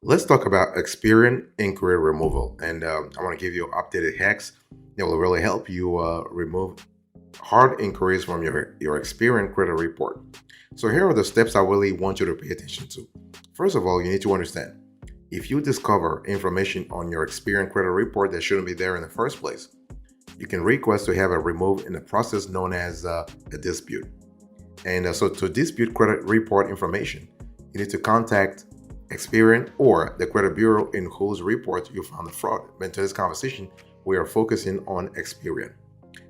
Let's talk about Experian inquiry removal. And I want to give you updated hacks that will really help you remove hard inquiries from your Experian credit report. So, here are the steps I really want you to pay attention to. First of all, you need to understand if you discover information on your Experian credit report that shouldn't be there in the first place, you can request to have it removed in a process known as a dispute. And so to dispute credit report information, you need to contact Experian or the credit bureau in whose report you found the fraud. But in today's conversation, we are focusing on Experian.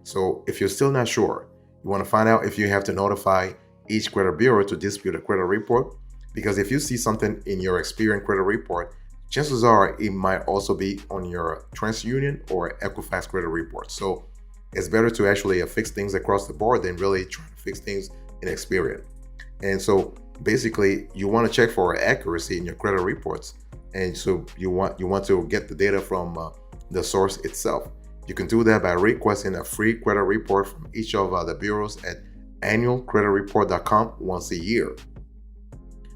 So if you're still not sure, you want to find out if you have to notify each credit bureau to dispute a credit report. Because if you see something in your Experian credit report, chances are it might also be on your TransUnion or Equifax credit report. So it's better to actually fix things across the board than really trying to fix things in Experian. And so basically you want to check for accuracy in your credit reports. And so you want to get the data from the source itself. You can do that by requesting a free credit report from each of the bureaus at annualcreditreport.com once a year.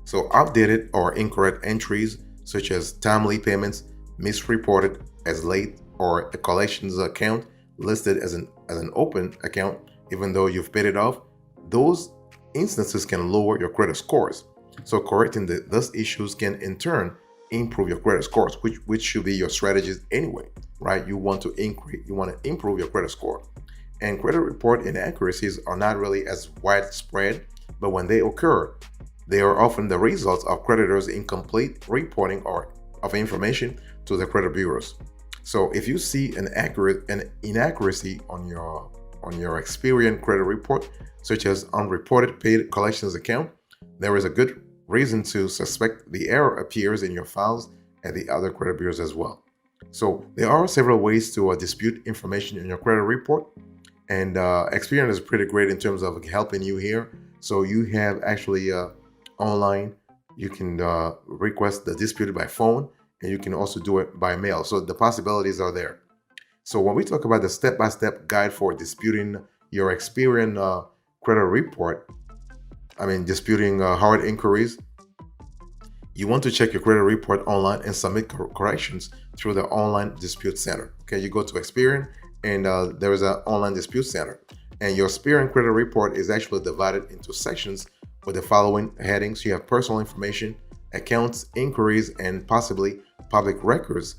So outdated or incorrect entries such as timely payments misreported as late or a collections account listed as an open account even though you've paid it off, those instances can lower your credit scores. So correcting those issues can in turn improve your credit scores, which should be your strategies anyway, right? You want to improve your credit score. And credit report inaccuracies are not really as widespread, but when they occur, they are often the results of creditors' incomplete reporting or of information to the credit bureaus. So if you see an inaccuracy on your Experian credit report, such as unreported paid collections account, there is a good reason to suspect the error appears in your files at the other credit bureaus as well. So there are several ways to dispute information in your credit report, and Experian is pretty great in terms of helping you here. So you have actually online, you can request the dispute by phone, and you can also do it by mail. So the possibilities are there. So when we talk about the step-by-step guide for disputing your Experian credit report, disputing hard inquiries, you want to check your credit report online and submit corrections through the online dispute center. Okay, you go to Experian and there is an online dispute center. And your Experian credit report is actually divided into sections with the following headings. You have personal information, accounts, inquiries, and possibly public records.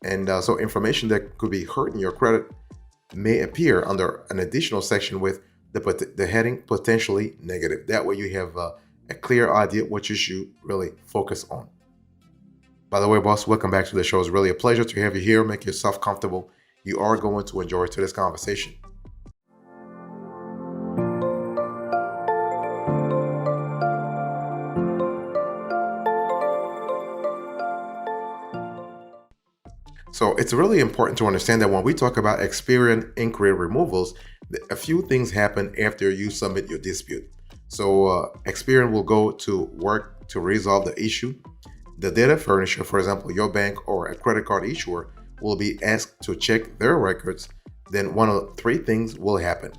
And so information that could be hurting your credit may appear under an additional section with the heading potentially negative. That way you have a clear idea what you should really focus on. By the way, boss, welcome back to the show. It's really a pleasure to have you here. Make yourself comfortable. You are going to enjoy today's conversation. So it's really important to understand that when we talk about Experian inquiry removals, a few things happen after you submit your dispute. So Experian will go to work to resolve the issue. The data furnisher, for example, your bank or a credit card issuer, will be asked to check their records. Then one of three things will happen.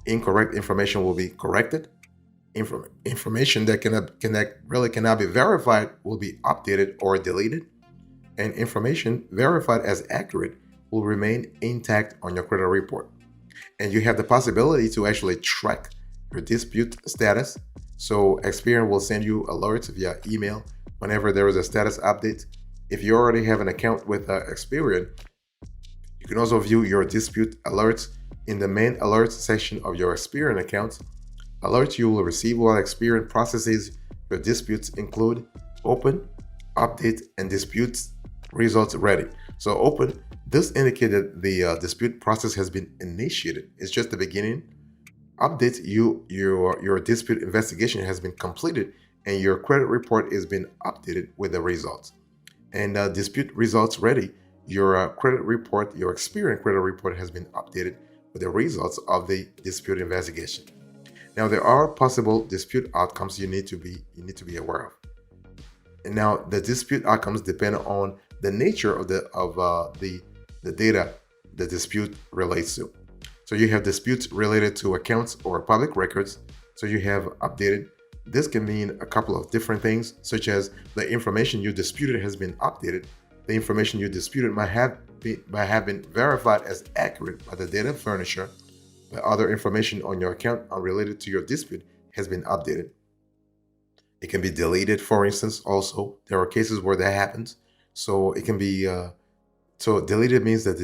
Incorrect information will be corrected. Information that cannot be verified will be updated or deleted, and information verified as accurate will remain intact on your credit report. And you have the possibility to actually track your dispute status. So Experian will send you alerts via email whenever there is a status update. If you already have an account with Experian, you can also view your dispute alerts in the main alerts section of your Experian account. Alerts you will receive while Experian processes your disputes include open, update, and disputes results ready. So open, this indicated the dispute process has been initiated. It's just the beginning. Update, your dispute investigation has been completed and your credit report has been updated with the results. And dispute results ready, your credit report, your Experian credit report has been updated with the results of the dispute investigation. Now there are possible dispute outcomes you need to be aware of. And now the dispute outcomes depend on the nature of the data the dispute relates to. So you have disputes related to accounts or public records. So you have updated This can mean a couple of different things, such as the information you disputed has been updated. The information you disputed might have been verified as accurate by the data furnisher, but other information on your account unrelated to your dispute has been updated. It can be deleted, for instance. Also, there are cases where that happens. So it can be so deleted means that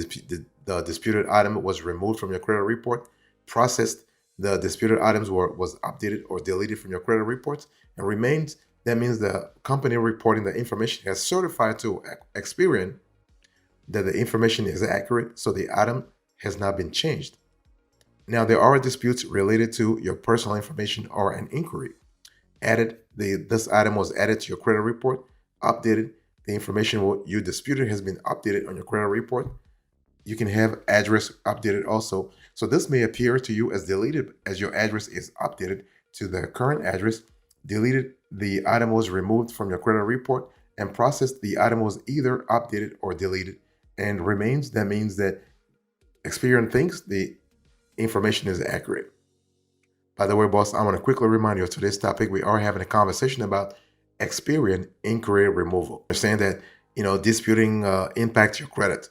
the disputed item was removed from your credit report. Processed, the disputed items was updated or deleted from your credit reports. And remains, that means the company reporting the information has certified to Experian that the information is accurate, so the item has not been changed. Now, there are disputes related to your personal information or an inquiry. This item was added to your credit report, updated. The information you disputed has been updated on your credit report. You can have address updated also. So this may appear to you as deleted as your address is updated to the current address. Deleted, the item was removed from your credit report, and processed, the item was either updated or deleted. And remains, that means that Experian thinks the information is accurate. By the way, boss, I want to quickly remind you of today's topic. We are having a conversation about Experian inquiry removal. Understand that, disputing impacts your credit,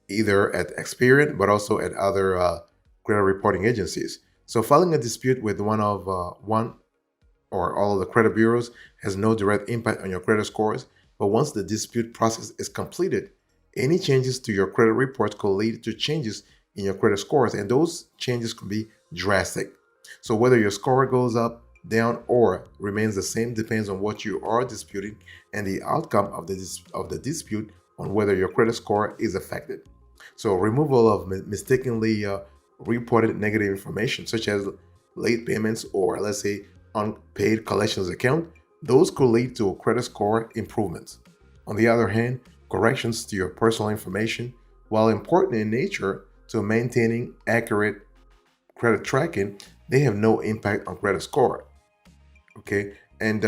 either at Experian, but also at other credit reporting agencies. So filing a dispute with one or all of the credit bureaus has no direct impact on your credit scores. But once the dispute process is completed, any changes to your credit reports could lead to changes in your credit scores, and those changes could be drastic. So whether your score goes up, down, or remains the same depends on what you are disputing and the outcome of the dispute on whether your credit score is affected. So removal of mistakenly reported negative information, such as late payments or, let's say, unpaid collections account, those could lead to a credit score improvements. On the other hand, corrections to your personal information, while important in nature to maintaining accurate credit tracking, they have no impact on credit score. Okay, and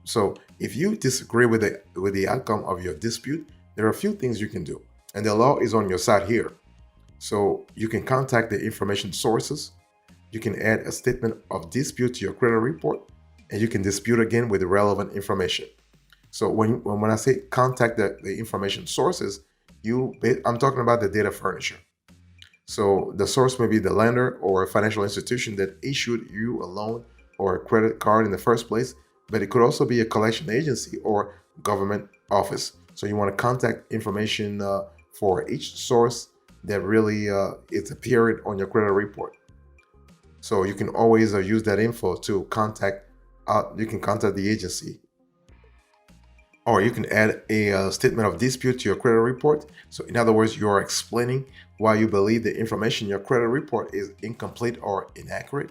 so if you disagree with the outcome of your dispute, there are a few things you can do, and the law is on your side here. So you can contact the information sources. You can add a statement of dispute to your credit report, and you can dispute again with the relevant information. So when I say contact the information sources, I'm talking about the data furnisher. So the source may be the lender or a financial institution that issued you a loan or a credit card in the first place, but it could also be a collection agency or government office. So you want to contact information for each source that really it's appeared on your credit report. So you can always use that info to contact. You can contact the agency, or you can add a statement of dispute to your credit report. So in other words, you are explaining why you believe the information in your credit report is incomplete or inaccurate.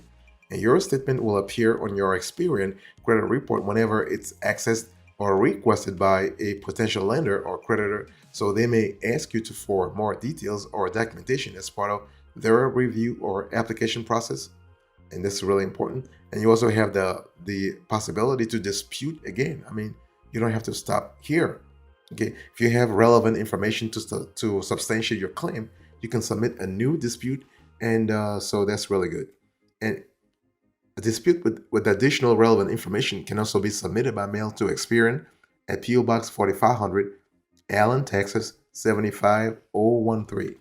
And your statement will appear on your Experian credit report whenever it's accessed or requested by a potential lender or creditor. So they may ask you for more details or documentation as part of their review or application process. And this is really important. And you also have the possibility to dispute again. I mean, you don't have to stop here. Okay, if you have relevant information to substantiate your claim, you can submit a new dispute, and so that's really good. And a dispute with additional relevant information can also be submitted by mail to Experian at PO Box 4500, Allen, Texas 75013.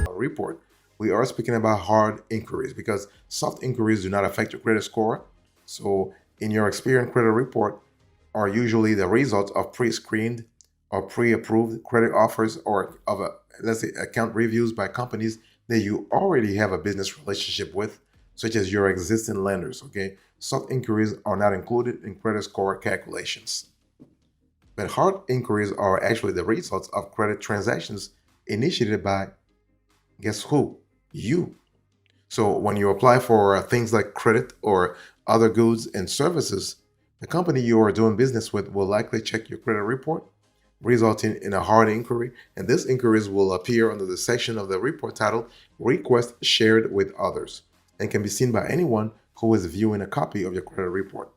Report. We are speaking about hard inquiries because soft inquiries do not affect your credit score. So in your Experian credit report are usually the results of pre-screened or pre-approved credit offers or of let's say account reviews by companies that you already have a business relationship with, such as your existing lenders. Okay, soft inquiries are not included in credit score calculations. But hard inquiries are actually the results of credit transactions initiated by, guess who? You. So when you apply for things like credit or other goods and services, the company you are doing business with will likely check your credit report, resulting in a hard inquiry. And these inquiries will appear under the section of the report titled Request Shared with Others and can be seen by anyone who is viewing a copy of your credit report.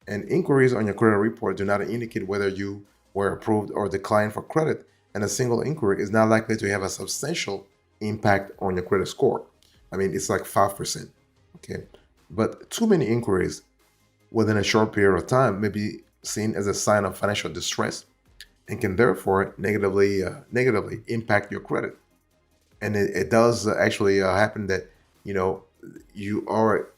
And inquiries on your credit report do not indicate whether you were approved or declined for credit, and a single inquiry is not likely to have a substantial impact on your credit score. I mean, it's like 5%. Okay. But too many inquiries within a short period of time may be seen as a sign of financial distress and can therefore negatively impact your credit. And it does actually happen that you know you are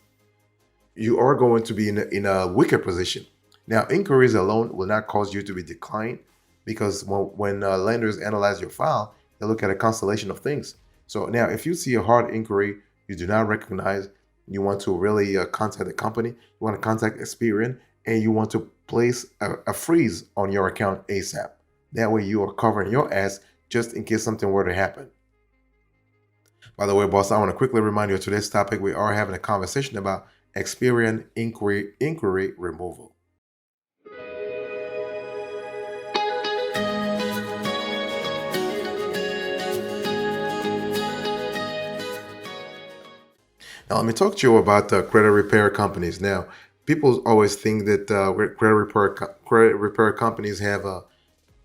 you are going to be in a weaker position. Now, inquiries alone will not cause you to be declined because when lenders analyze your file, they look at a constellation of things. So now, if you see a hard inquiry you do not recognize, you want to really contact the company, you want to contact Experian, and you want to place a freeze on your account ASAP. That way, you are covering your ass just in case something were to happen. By the way, boss, I want to quickly remind you of today's topic. We are having a conversation about Experian inquiry removal. Now, let me talk to you about credit repair companies. Now, people always think that credit repair companies have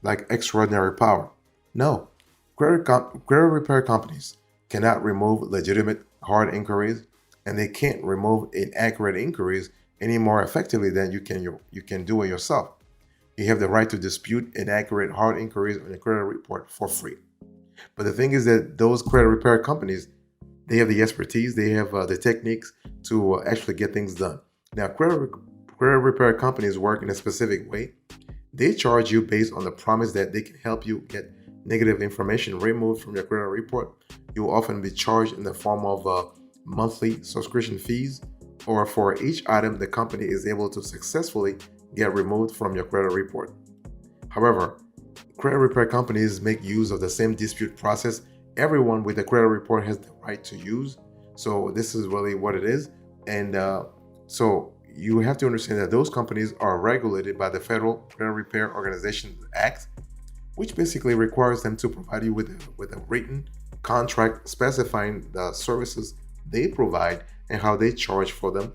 like extraordinary power. No, credit repair companies cannot remove legitimate hard inquiries, and they can't remove inaccurate inquiries any more effectively than you can do it yourself. You have the right to dispute inaccurate hard inquiries on your credit report for free. But the thing is that those credit repair companies, they have the expertise, they have the techniques to actually get things done. Now, credit repair companies work in a specific way. They charge you based on the promise that they can help you get negative information removed from your credit report. You will often be charged in the form of monthly subscription fees, or for each item the company is able to successfully get removed from your credit report. However, credit repair companies make use of the same dispute process everyone with a credit report has the right to use. So this is really what it is. And so you have to understand that those companies are regulated by the Federal Credit Repair Organization Act, which basically requires them to provide you with a written contract specifying the services they provide and how they charge for them.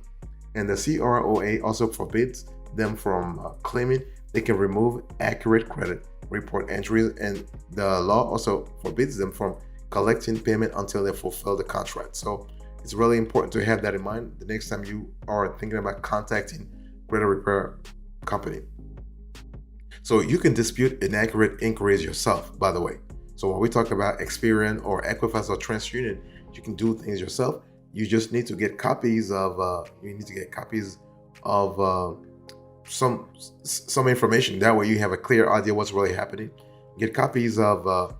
And the CROA also forbids them from claiming they can remove accurate credit report entries, and the law also forbids them from collecting payment until they fulfill the contract. So it's really important to have that in mind the next time you are thinking about contacting credit repair company. So you can dispute inaccurate inquiries yourself, by the way. So when we talk about Experian or Equifax or TransUnion, you can do things yourself. You just need to get copies of some information. That way you have a clear idea what's really happening. Get copies of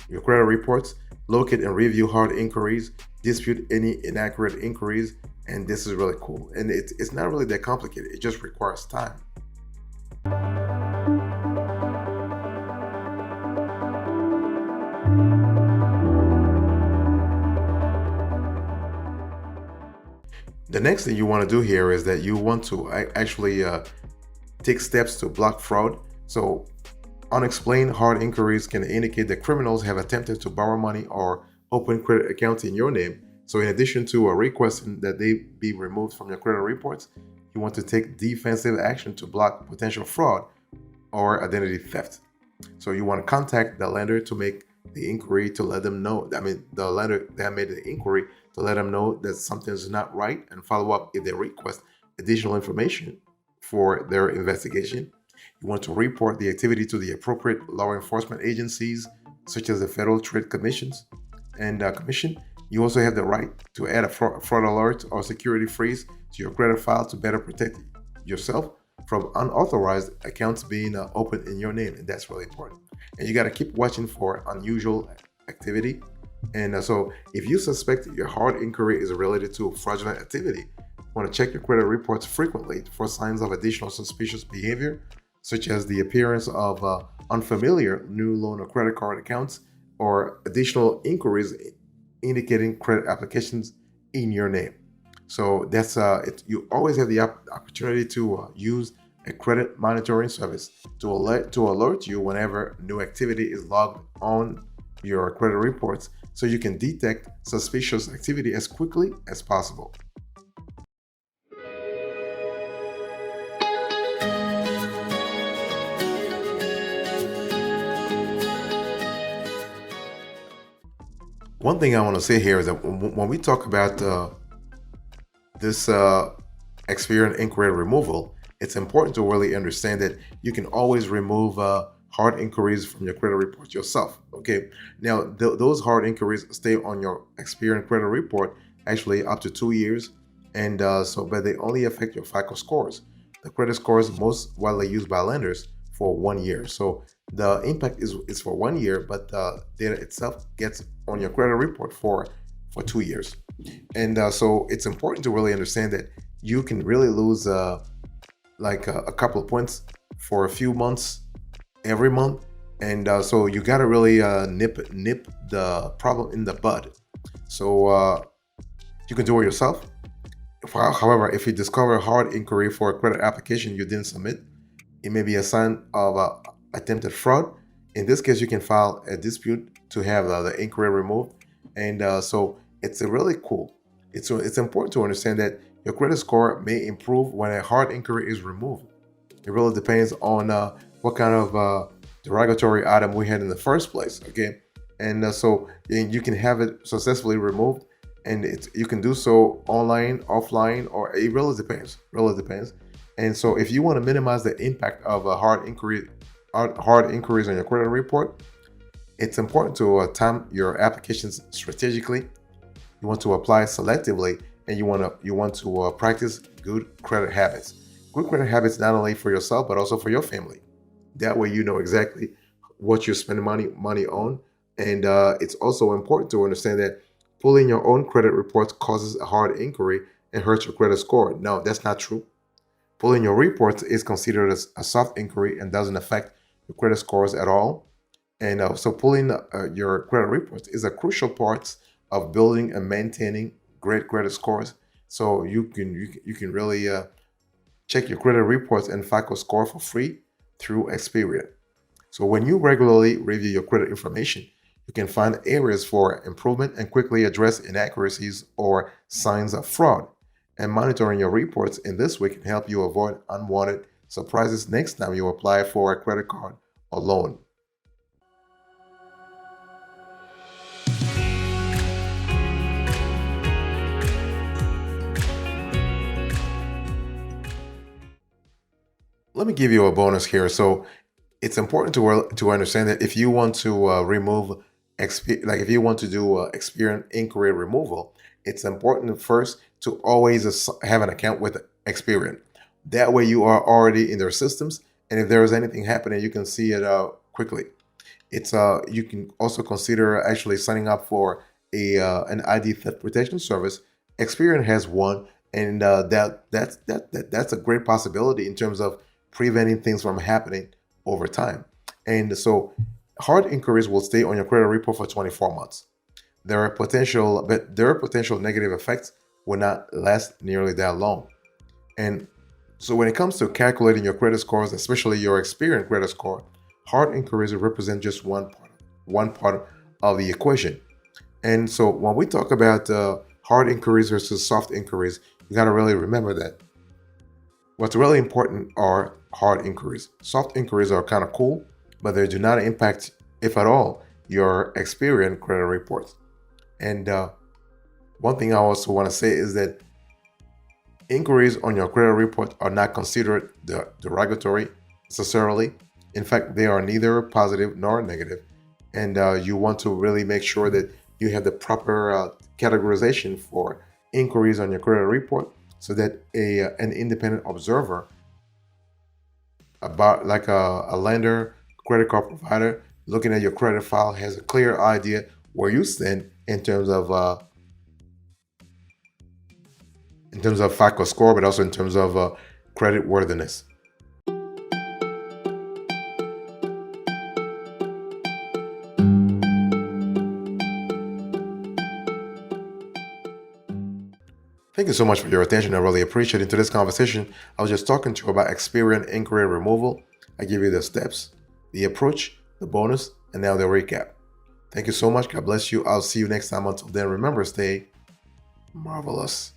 your credit reports, locate and review hard inquiries, dispute any inaccurate inquiries, and this is really cool. And it's not really that complicated. It just requires time. The next thing you want to do here is that you want to actually take steps to block fraud. So unexplained hard inquiries can indicate that criminals have attempted to borrow money or open credit accounts in your name. So in addition to requesting that they be removed from your credit reports, you want to take defensive action to block potential fraud or identity theft. So you want to contact the lender to make the inquiry to let them know, the lender that made the inquiry, to let them know that something is not right, and follow up if they request additional information for their investigation. You want to report the activity to the appropriate law enforcement agencies, such as the Federal Trade Commissions and Commission. You also have the right to add a fraud alert or security freeze to your credit file to better protect yourself from unauthorized accounts being opened in your name, and that's really important. And you got to keep watching for unusual activity. And so if you suspect your hard inquiry is related to fraudulent activity, you want to check your credit reports frequently for signs of additional suspicious behavior, such as the appearance of unfamiliar new loan or credit card accounts, or additional inquiries indicating credit applications in your name. So that's you always have the opportunity to use a credit monitoring service to alert you whenever new activity is logged on your credit reports, so you can detect suspicious activity as quickly as possible. One thing I want to say here is that when we talk about this Experian inquiry removal, it's important to really understand that you can always remove hard inquiries from your credit report yourself. Okay, now those hard inquiries stay on your Experian credit report actually up to 2 years, and but they only affect your FICO scores. The credit scores most widely used by lenders for 1 year. So the impact is for 1 year, but the data itself gets on your credit report for 2 years. And so it's important to really understand that you can really lose like a couple of points for a few months every month, and so you got to really nip the problem in the bud. So you can do it yourself. However, if you discover a hard inquiry for a credit application you didn't submit, it may be a sign of attempted fraud. In this case, you can file a dispute to have the inquiry removed, and so it's really cool. It's important to understand that your credit score may improve when a hard inquiry is removed. It really depends on what kind of derogatory item we had in the first place. Okay, and so you can have it successfully removed, and you can do so online, offline, or it really depends. Really depends. And so if you want to minimize the impact of a hard inquiries on your credit report, it's important to time your applications strategically. You want to apply selectively, and you want to practice good credit habits. Good credit habits not only for yourself but also for your family. That way, you know exactly what you're spending money on, and it's also important to understand that pulling your own credit reports causes a hard inquiry and hurts your credit score. No, that's not true. Pulling your reports is considered as a soft inquiry and doesn't affect your credit scores at all. And so pulling your credit reports is a crucial part of building and maintaining great credit scores. So you can really check your credit reports and FICO score for free through Experian. So when you regularly review your credit information, you can find areas for improvement and quickly address inaccuracies or signs of fraud. And monitoring your reports in this way can help you avoid unwanted surprises next time you apply for a credit card or loan. Let me give you a bonus here. So it's important to understand that if you want to remove if you want to do Experian inquiry removal, it's important first to always have an account with Experian. That way you are already in their systems, and if there is anything happening, you can see it quickly. It's you can also consider actually signing up for an ID theft protection service. Experian has one, and that's a great possibility in terms of preventing things from happening over time. And so hard inquiries will stay on your credit report for 24 months. There are potential negative effects will not last nearly that long. And so when it comes to calculating your credit scores, especially your Experian credit score, hard inquiries represent just one part of the equation. And so when we talk about hard inquiries versus soft inquiries, you got to really remember that what's really important are hard inquiries. Soft inquiries are kind of cool, but they do not impact, if at all, your Experian credit reports. And one thing I also want to say is that inquiries on your credit report are not considered derogatory necessarily. In fact, they are neither positive nor negative. And you want to really make sure that you have the proper categorization for inquiries on your credit report so that an independent observer about like a lender, credit card provider, looking at your credit file has a clear idea where you stand in terms of FICO score, but also in terms of credit worthiness. Thank you so much for your attention. I really appreciate it. In today's conversation, I was just talking to you about Experian inquiry removal. I give you the steps, the approach, the bonus, and now the recap. Thank you so much. God bless you. I'll see you next time. Until then, remember, stay marvelous.